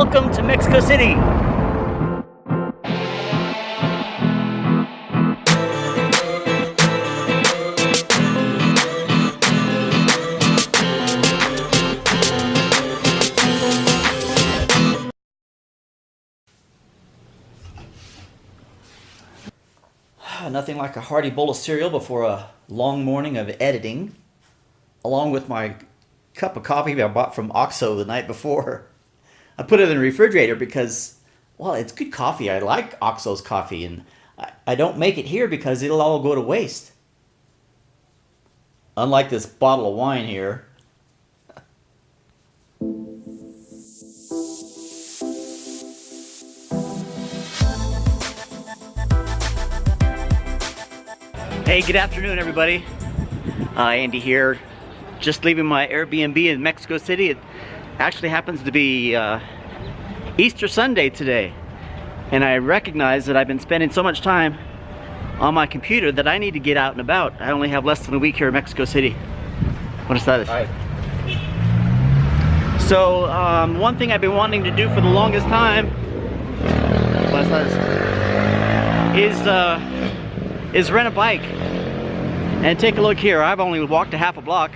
Welcome to Mexico City. Nothing like a hearty bowl of cereal before a long morning of editing, along with my cup of coffee I bought from OXXO the night before. I put it in the refrigerator because, well, it's good coffee. I like OXXO's coffee, and I don't make it here because it'll all go to waste. Unlike this bottle of wine here. Hey, good afternoon, everybody. Andy here, just leaving my Airbnb in Mexico City. It actually happens to be Easter Sunday today, and I recognize that I've been spending so much time on my computer that I need to get out and about. I only have less than a week here in Mexico City. Buenas tardes. Hi. So, one thing I've been wanting to do for the longest time is rent a bike. And take a look here. I've only walked a half a block.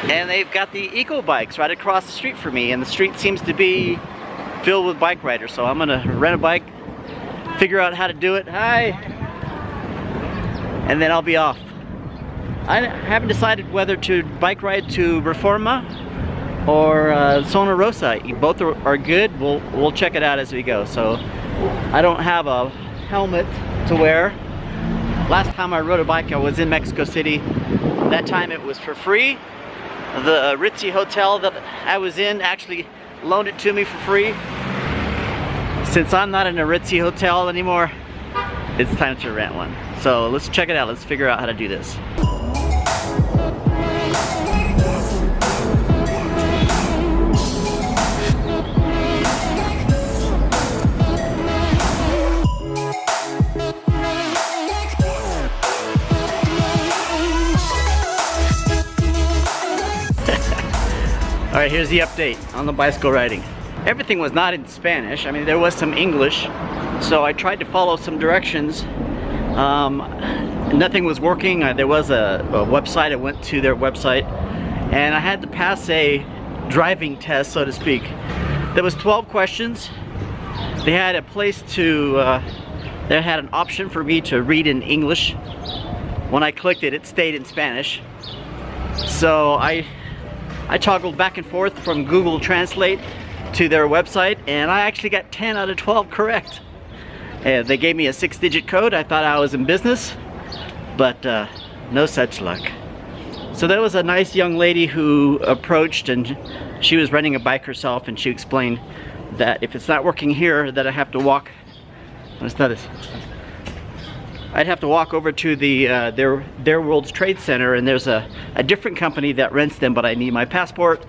And they've got the eco bikes right across the street from me, and the street seems to be filled with bike riders. So I'm gonna rent a bike, figure out how to do it. Hi! And then I'll be off. I haven't decided whether to bike ride to Reforma or Zona Rosa. Both are good. We'll check it out as we go. So I don't have a helmet to wear. Last time I rode a bike I was in Mexico City. That time it was for free. The ritzy hotel that I was in actually loaned it to me for free. Since I'm not in a ritzy hotel anymore, it's time to rent one. So let's check it out. Let's figure out how to do this. Alright, here's the update on the bicycle riding. Everything was not in Spanish. I mean, there was some English, so I tried to follow some directions. Nothing was working. There was a website. I went to their website, and I had to pass a driving test, so to speak. There was 12 questions. They had a place to, they had an option for me to read in English. When I clicked it, it stayed in Spanish. So I toggled back and forth from Google Translate to their website, and I actually got 10 out of 12 correct. And they gave me a 6-digit code. I thought I was in business, but no such luck. So there was a nice young lady who approached, and she was renting a bike herself, and she explained that if it's not working here, that I have to walk. I'd have to walk over to the their World Trade Center, and there's a different company that rents them, but I need my passport.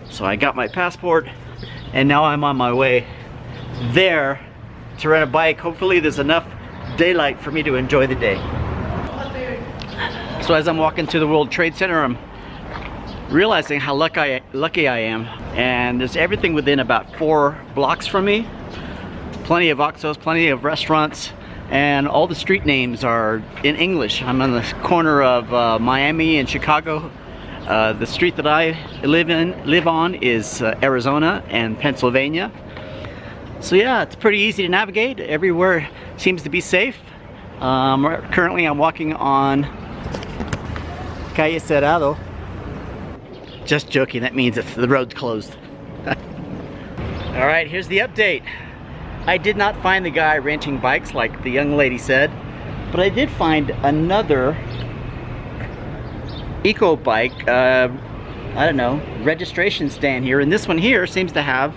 So I got my passport, and now I'm on my way there to rent a bike. Hopefully there's enough daylight for me to enjoy the day. So as I'm walking to the World Trade Center, I'm realizing how lucky I am. And there's everything within about 4 blocks from me. Plenty of OXXOs, plenty of restaurants. And all the street names are in English. I'm on the corner of Miami and Chicago. The street that I live on is Arizona and Pennsylvania. So yeah, it's pretty easy to navigate. Everywhere seems to be safe. Currently I'm walking on Calle Cerrado. Just joking, that means the road's closed. Alright, here's the update. I did not find the guy renting bikes like the young lady said, but I did find another eco bike, I don't know, registration stand here, and this one here seems to have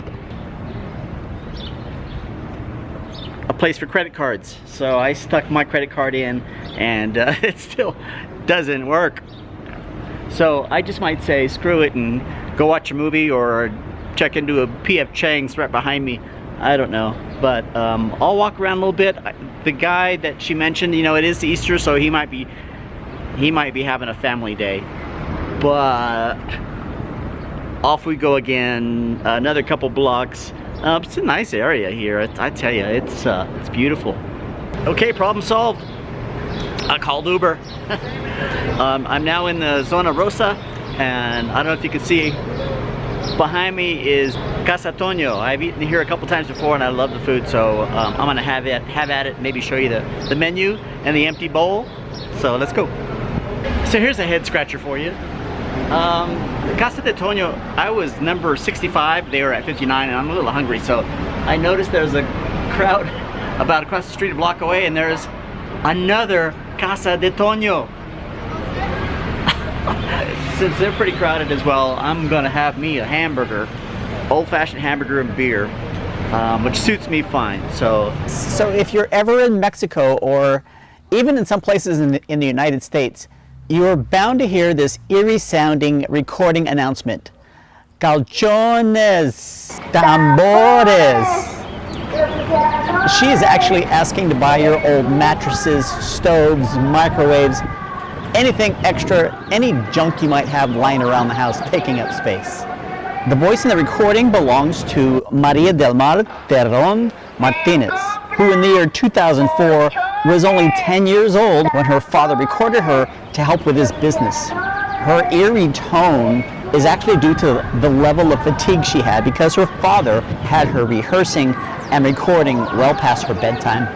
a place for credit cards. So I stuck my credit card in, and it still doesn't work. So I just might say screw it and go watch a movie or check into a P.F. Chang's right behind me. I don't know, but I'll walk around a little bit. The guy that she mentioned, you know, it is Easter, so he might be having a family day. But off we go again, another couple blocks. It's a nice area here, I tell you, it's beautiful. Okay, problem solved. I called Uber. I'm now in the Zona Rosa, and I don't know if you can see, behind me is Casa Toño. I've eaten here a couple times before and I love the food, so I'm gonna have at it, maybe show you the menu and the empty bowl. So let's go. So here's a head scratcher for you. Casa de Toño, I was number 65, they were at 59, and I'm a little hungry, so I noticed there's a crowd about across the street a block away, and there's another Casa de Toño. Since they're pretty crowded as well, I'm gonna have me a hamburger, old-fashioned hamburger and beer, which suits me fine. So if you're ever in Mexico, or even in some places in the United States, you're bound to hear this eerie sounding recording announcement. Calzones, tambores. She is actually asking to buy your old mattresses, stoves, microwaves, anything extra, any junk you might have lying around the house taking up space. The voice in the recording belongs to Maria del Mar Terron Martinez, who in the year 2004 was only 10 years old when her father recorded her to help with his business. Her eerie tone is actually due to the level of fatigue she had because her father had her rehearsing and recording well past her bedtime.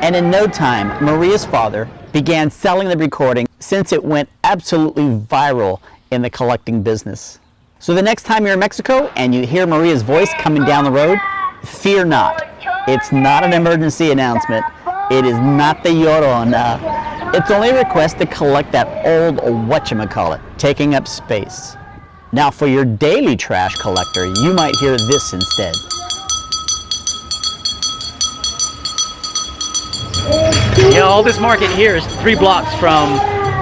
And in no time, Maria's father began selling the recording since it went absolutely viral in the collecting business. So the next time you're in Mexico and you hear Maria's voice coming down the road, fear not. It's not an emergency announcement. It is not the Llorona. It's only a request to collect that old whatchamacallit, taking up space. Now for your daily trash collector, you might hear this instead. Yeah, all this market here is 3 blocks from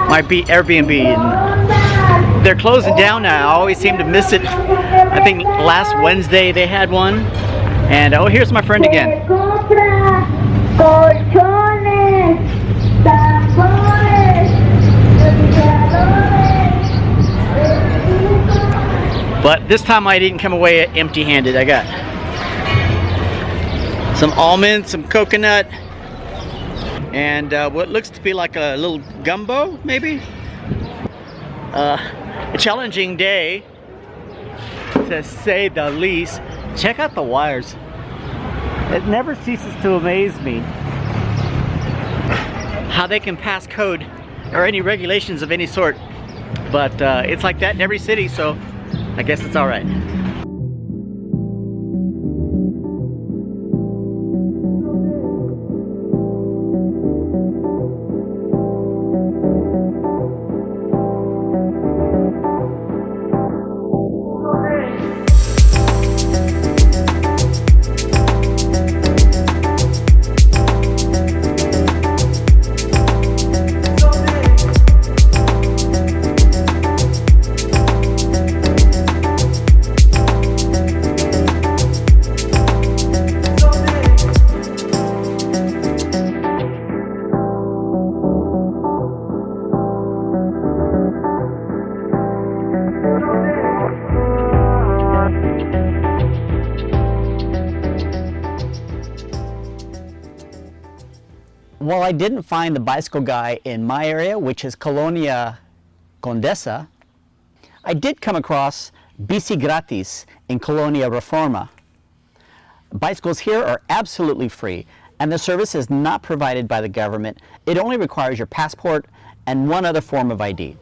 my Airbnb, and they're closing down now. I always seem to miss it. I think last Wednesday they had one, and oh, here's my friend again. But this time I didn't come away empty-handed. I got some almonds, some coconut, and what looks to be like a little gumbo, maybe? A challenging day, to say the least. Check out the wires. It never ceases to amaze me how they can pass code or any regulations of any sort. But it's like that in every city, so I guess it's all right. While I didn't find the bicycle guy in my area, which is Colonia Condesa, I did come across Bicigratis in Colonia Reforma. Bicycles here are absolutely free, and the service is not provided by the government. It only requires your passport and one other form of ID.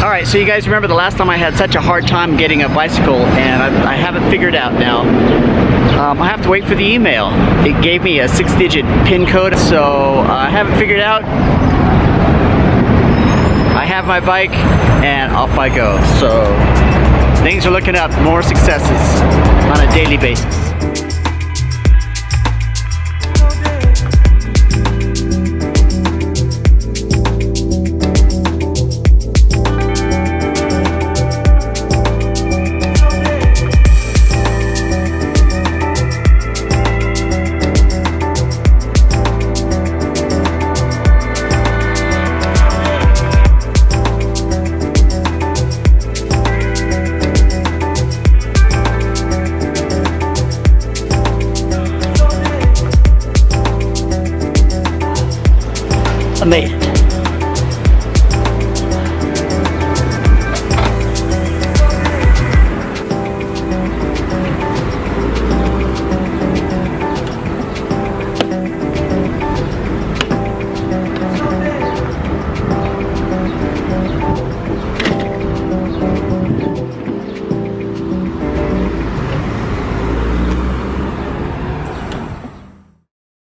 Alright, so you guys remember the last time I had such a hard time getting a bicycle, and I haven't figured out now. I have to wait for the email. It gave me a 6-digit PIN code, so I haven't figured out. I have my bike, and off I go. So things are looking up, more successes on a daily basis. made